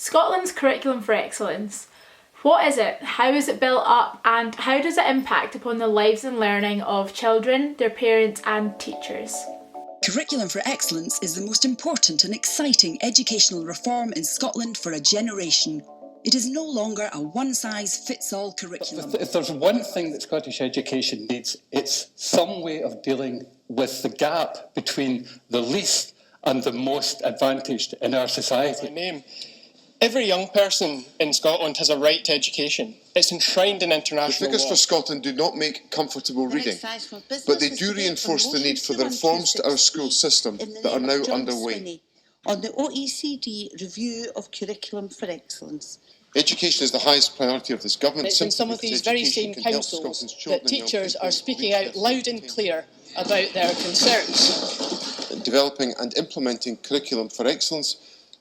Scotland's Curriculum for Excellence. What is it? How is it built up? And how does it impact upon the lives and learning of children, their parents and teachers? Curriculum for Excellence is the most important and exciting educational reform in Scotland for a generation. It is no longer a one-size-fits-all curriculum. If there's one thing that Scottish education needs, it's some way of dealing with the gap between the least and the most advantaged in our society. Every young person in Scotland has a right to education. It's enshrined in international law. The figures for Scotland do not make comfortable reading, but they do reinforce the need for the reforms to our school system that are now underway. On the OECD review of Curriculum for Excellence. Education is the highest priority of this government. It's in some of these very same councils that teachers are speaking out loud and clear about their concerns. In developing and implementing Curriculum for Excellence,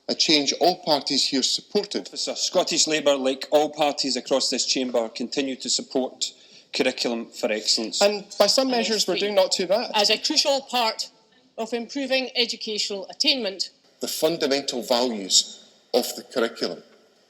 a change all parties here supported. Scottish Labour, like all parties across this chamber, continue to support Curriculum for Excellence. And by some measures, we're doing not too bad. As a crucial part of improving educational attainment. The fundamental values of the curriculum.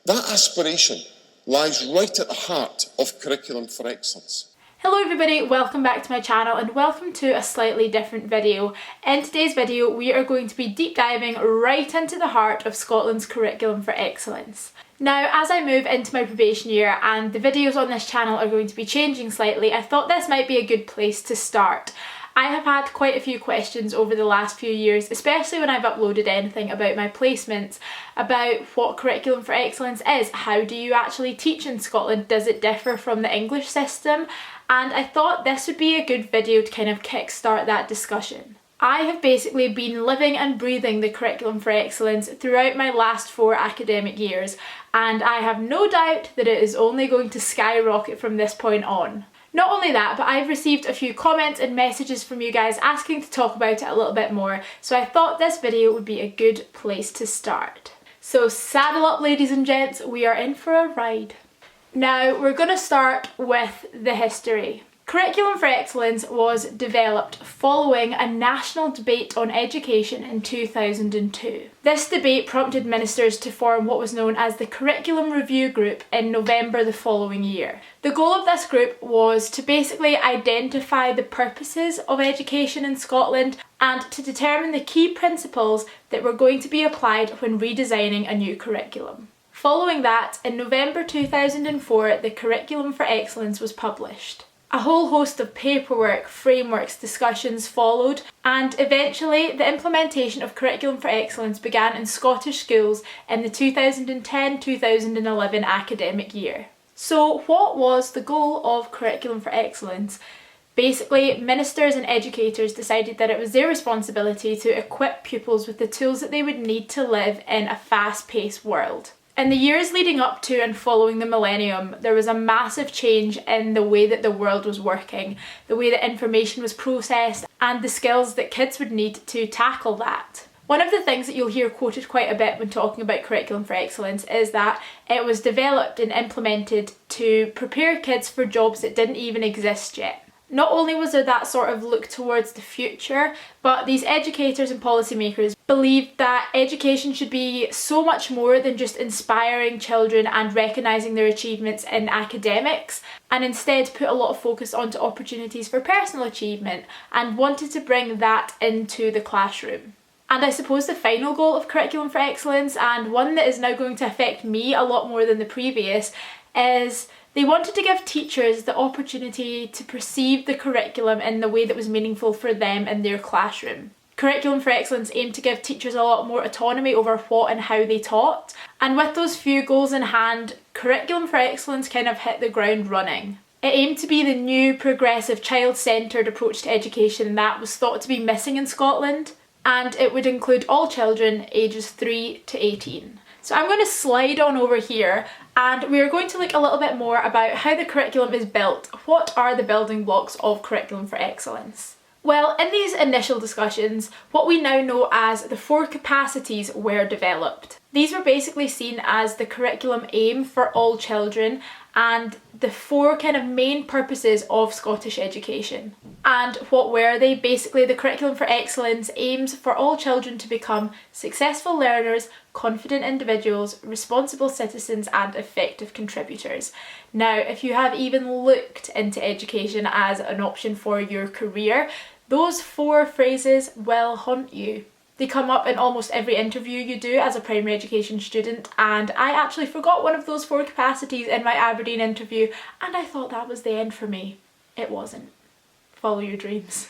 That aspiration lies right at the heart of Curriculum for Excellence. Hello everybody, welcome back to my channel and welcome to a slightly different video. In today's video we are going to be deep diving right into the heart of Scotland's Curriculum for Excellence. Now, as I move into my probation year and the videos on this channel are going to be changing slightly, I thought this might be a good place to start. I have had quite a few questions over the last few years, especially when I've uploaded anything about my placements, about what Curriculum for Excellence is. How do you actually teach in Scotland? Does it differ from the English system? And I thought this would be a good video to kind of kickstart that discussion. I have basically been living and breathing the Curriculum for Excellence throughout my last 4 academic years, and I have no doubt that it is only going to skyrocket from this point on. Not only that, but I've received a few comments and messages from you guys asking to talk about it a little bit more, so I thought this video would be a good place to start. So saddle up ladies and gents, we are in for a ride. Now we're going to start with the history. Curriculum for Excellence was developed following a national debate on education in 2002. This debate prompted ministers to form what was known as the Curriculum Review Group in November the following year. The goal of this group was to basically identify the purposes of education in Scotland and to determine the key principles that were going to be applied when redesigning a new curriculum. Following that, in November 2004, the Curriculum for Excellence was published. A whole host of paperwork, frameworks, discussions followed, and eventually the implementation of Curriculum for Excellence began in Scottish schools in the 2010-2011 academic year. So what was the goal of Curriculum for Excellence? Basically, ministers and educators decided that it was their responsibility to equip pupils with the tools that they would need to live in a fast-paced world. In the years leading up to and following the millennium, there was a massive change in the way that the world was working, the way that information was processed, and the skills that kids would need to tackle that. One of the things that you'll hear quoted quite a bit when talking about Curriculum for Excellence is that it was developed and implemented to prepare kids for jobs that didn't even exist yet. Not only was there that sort of look towards the future, but these educators and policymakers believed that education should be so much more than just inspiring children and recognising their achievements in academics, and instead put a lot of focus onto opportunities for personal achievement and wanted to bring that into the classroom. And I suppose the final goal of Curriculum for Excellence, and one that is now going to affect me a lot more than the previous, is they wanted to give teachers the opportunity to perceive the curriculum in the way that was meaningful for them in their classroom. Curriculum for Excellence aimed to give teachers a lot more autonomy over what and how they taught, and with those few goals in hand, Curriculum for Excellence kind of hit the ground running. It aimed to be the new progressive child-centred approach to education that was thought to be missing in Scotland, and it would include all children ages 3 to 18. So I'm going to slide on over here and we are going to look a little bit more about how the curriculum is built. What are the building blocks of Curriculum for Excellence? Well, in these initial discussions, what we now know as the 4 capacities were developed. These were basically seen as the curriculum aim for all children and the 4 kind of main purposes of Scottish education. And what were they? Basically, the Curriculum for Excellence aims for all children to become successful learners, confident individuals, responsible citizens and effective contributors. Now, if you have even looked into education as an option for your career, those 4 phrases will haunt you. They come up in almost every interview you do as a primary education student, and I actually forgot one of those 4 capacities in my Aberdeen interview, and I thought that was the end for me. It wasn't. Follow your dreams.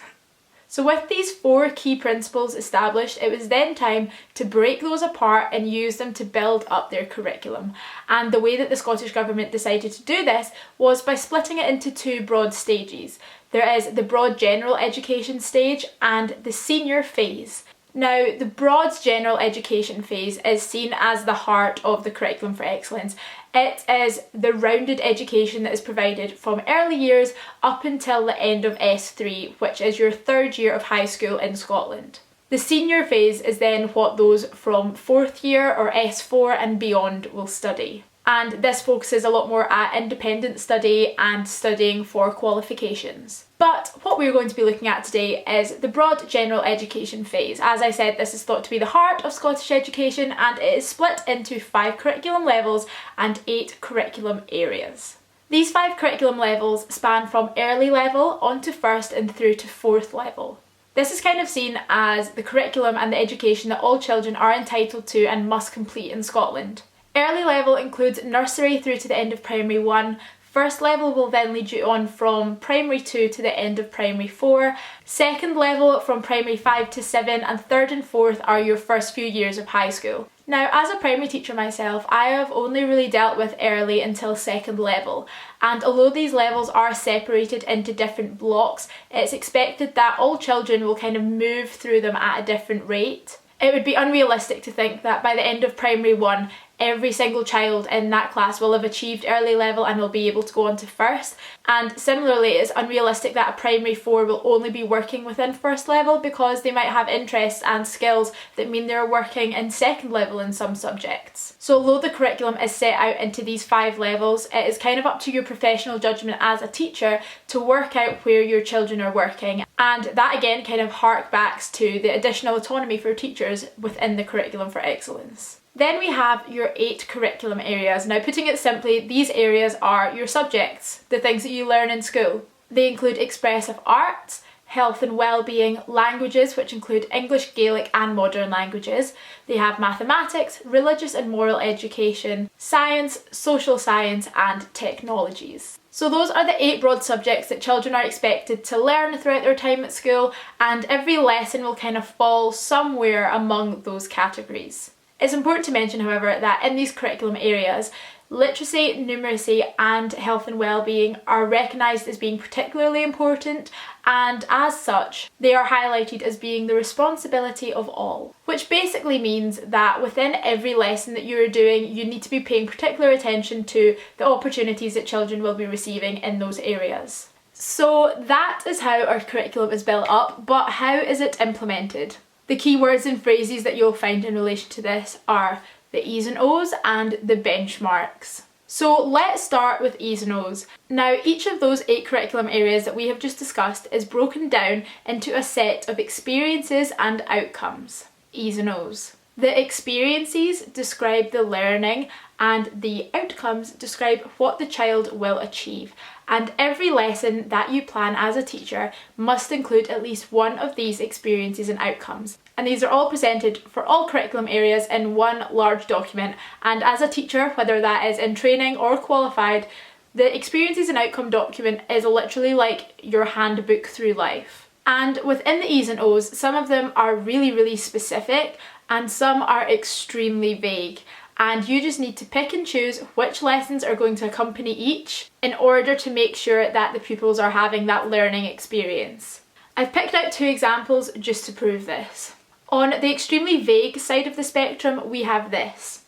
So with these 4 key principles established, it was then time to break those apart and use them to build up their curriculum. And the way that the Scottish Government decided to do this was by splitting it into 2 broad stages. There is the broad general education stage and the senior phase. Now, the broad general education phase is seen as the heart of the Curriculum for Excellence. It is the rounded education that is provided from early years up until the end of S3, which is your 3rd year of high school in Scotland. The senior phase is then what those from 4th year or S4 and beyond will study. And this focuses a lot more at independent study and studying for qualifications. But what we're going to be looking at today is the broad general education phase. As I said, this is thought to be the heart of Scottish education, and it is split into 5 curriculum levels and 8 curriculum areas. These 5 curriculum levels span from early level on to 1st and through to 4th level. This is kind of seen as the curriculum and the education that all children are entitled to and must complete in Scotland. Early level includes nursery through to the end of primary 1. First level will then lead you on from primary 2 to the end of primary 4. Second level from primary 5 to 7, and 3rd and 4th are your first few years of high school. Now, as a primary teacher myself, I have only really dealt with early until 2nd level, and although these levels are separated into different blocks, it's expected that all children will kind of move through them at a different rate. It would be unrealistic to think that by the end of primary 1, every single child in that class will have achieved early level and will be able to go on to 1st. And similarly, it's unrealistic that a primary 4 will only be working within 1st level because they might have interests and skills that mean they're working in 2nd level in some subjects. So although the curriculum is set out into these 5 levels, it is kind of up to your professional judgment as a teacher to work out where your children are working. And that again kind of hark backs to the additional autonomy for teachers within the Curriculum for Excellence. Then we have your 8 curriculum areas. Now, putting it simply, these areas are your subjects, the things that you learn in school. They include expressive arts, health and well-being, languages, which include English, Gaelic and modern languages. They have mathematics, religious and moral education, science, social science and technologies. So those are the 8 broad subjects that children are expected to learn throughout their time at school, and every lesson will kind of fall somewhere among those categories. It's important to mention, however, that in these curriculum areas, literacy, numeracy and health and well-being are recognised as being particularly important, and as such they are highlighted as being the responsibility of all, which basically means that within every lesson that you're doing you need to be paying particular attention to the opportunities that children will be receiving in those areas. So that is how our curriculum is built up, but how is it implemented? The key words and phrases that you'll find in relation to this are the E's and O's and the benchmarks. So let's start with E's and O's. Now, each of those 8 curriculum areas that we have just discussed is broken down into a set of experiences and outcomes. E's and O's. The experiences describe the learning and the outcomes describe what the child will achieve. And every lesson that you plan as a teacher must include at least one of these experiences and outcomes. And these are all presented for all curriculum areas in one large document. And as a teacher, whether that is in training or qualified, the experiences and outcome document is literally like your handbook through life. And within the E's and O's, some of them are really specific and some are extremely vague. And you just need to pick and choose which lessons are going to accompany each in order to make sure that the pupils are having that learning experience. I've picked out 2 examples just to prove this. On the extremely vague side of the spectrum, we have this.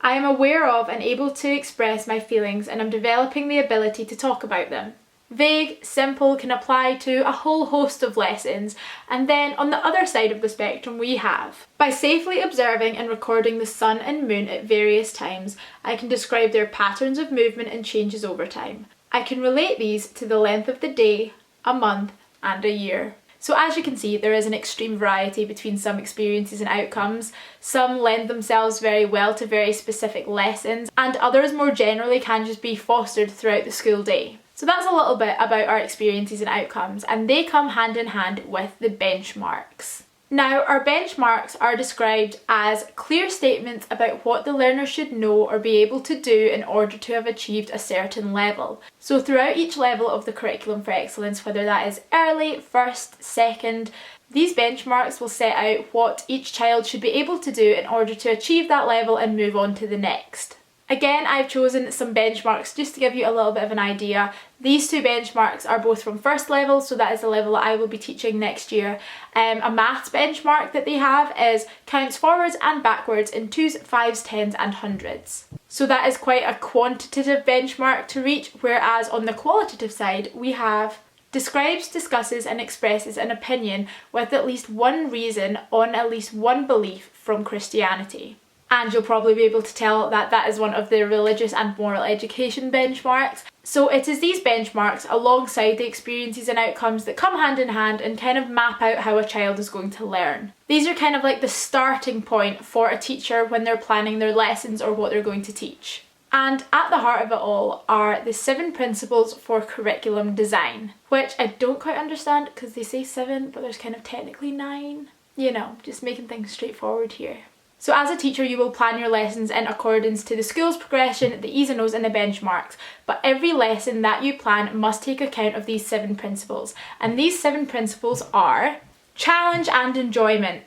I am aware of and able to express my feelings and I'm developing the ability to talk about them. Vague, simple can apply to a whole host of lessons. And then on the other side of the spectrum we have, by safely observing and recording the sun and moon at various times, I can describe their patterns of movement and changes over time. I can relate these to the length of the day, a month, and a year. So as you can see, there is an extreme variety between some experiences and outcomes. Some lend themselves very well to very specific lessons, and others more generally can just be fostered throughout the school day. So that's a little bit about our experiences and outcomes, and they come hand in hand with the benchmarks. Now, our benchmarks are described as clear statements about what the learner should know or be able to do in order to have achieved a certain level. So throughout each level of the Curriculum for Excellence, whether that is early, first, second, these benchmarks will set out what each child should be able to do in order to achieve that level and move on to the next. Again, I've chosen some benchmarks just to give you a little bit of an idea. These two benchmarks are both from first level, so that is the level that I will be teaching next year. A maths benchmark that they have is counts forwards and backwards in 2s, 5s, 10s and 100s. So that is quite a quantitative benchmark to reach, whereas on the qualitative side we have describes, discusses and expresses an opinion with at least one reason on at least one belief from Christianity. And you'll probably be able to tell that that is one of the religious and moral education benchmarks. So it is these benchmarks alongside the experiences and outcomes that come hand in hand and kind of map out how a child is going to learn. These are kind of like the starting point for a teacher when they're planning their lessons or what they're going to teach. And at the heart of it all are the 7 principles for curriculum design, which I don't quite understand because they say 7, but there's kind of technically 9. You know, just making things straightforward here. So as a teacher, you will plan your lessons in accordance to the school's progression, the E's and O's and the benchmarks. But every lesson that you plan must take account of these 7 principles. And these 7 principles are challenge and enjoyment.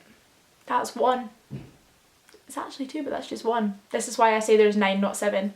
That's 1. It's actually 2, but that's just 1. This is why I say there's 9, not 7.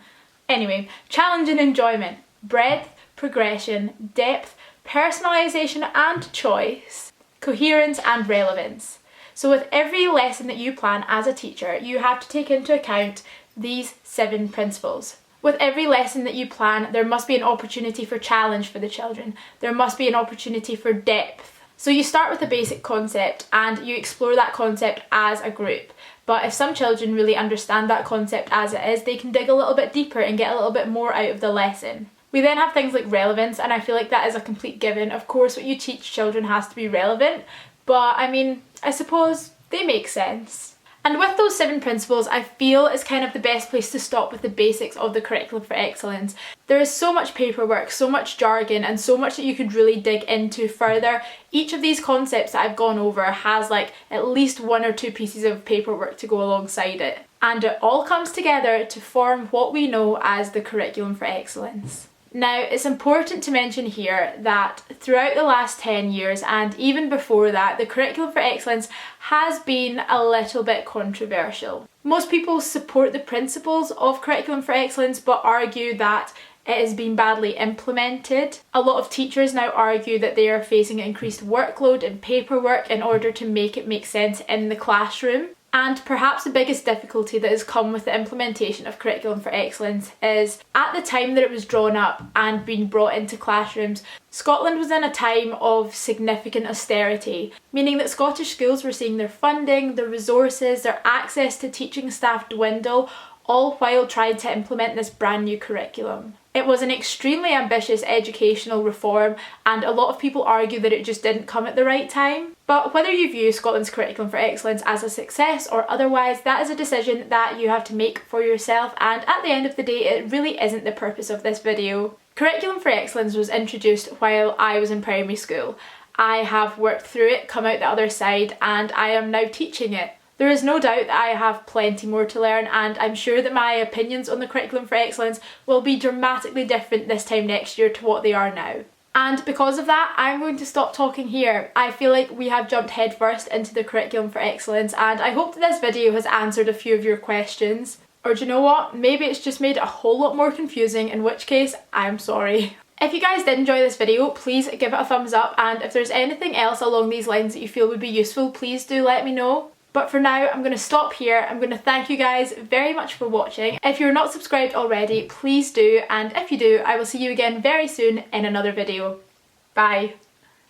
Anyway, challenge and enjoyment. Breadth, progression, depth, personalisation and choice, coherence and relevance. So with every lesson that you plan as a teacher, you have to take into account these 7 principles. With every lesson that you plan, there must be an opportunity for challenge for the children. There must be an opportunity for depth. So you start with a basic concept and you explore that concept as a group. But if some children really understand that concept as it is, they can dig a little bit deeper and get a little bit more out of the lesson. We then have things like relevance, and I feel like that is a complete given. Of course, what you teach children has to be relevant, but I mean, I suppose they make sense. And with those 7 principles, I feel is kind of the best place to stop with the basics of the Curriculum for Excellence. There is so much paperwork, so much jargon, and so much that you could really dig into further. Each of these concepts that I've gone over has like at least 1 or 2 pieces of paperwork to go alongside it. And it all comes together to form what we know as the Curriculum for Excellence. Now, it's important to mention here that throughout the last 10 years and even before that, the Curriculum for Excellence has been a little bit controversial. Most people support the principles of Curriculum for Excellence but argue that it has been badly implemented. A lot of teachers now argue that they are facing increased workload and paperwork in order to make it make sense in the classroom. And perhaps the biggest difficulty that has come with the implementation of Curriculum for Excellence is at the time that it was drawn up and being brought into classrooms, Scotland was in a time of significant austerity, meaning that Scottish schools were seeing their funding, their resources, their access to teaching staff dwindle, all while trying to implement this brand new curriculum. It was an extremely ambitious educational reform, and a lot of people argue that it just didn't come at the right time. But whether you view Scotland's Curriculum for Excellence as a success or otherwise, that is a decision that you have to make for yourself, and at the end of the day, it really isn't the purpose of this video. Curriculum for Excellence was introduced while I was in primary school. I have worked through it, come out the other side, and I am now teaching it. There is no doubt that I have plenty more to learn, and I'm sure that my opinions on the Curriculum for Excellence will be dramatically different this time next year to what they are now. And because of that, I'm going to stop talking here. I feel like we have jumped headfirst into the Curriculum for Excellence, and I hope that this video has answered a few of your questions. Or do you know what? Maybe it's just made it a whole lot more confusing, in which case, I'm sorry. If you guys did enjoy this video, please give it a thumbs up, and if there's anything else along these lines that you feel would be useful, please do let me know. But for now, I'm going to stop here. I'm going to thank you guys very much for watching. If you're not subscribed already, please do, and if you do, I will see you again very soon in another video. Bye!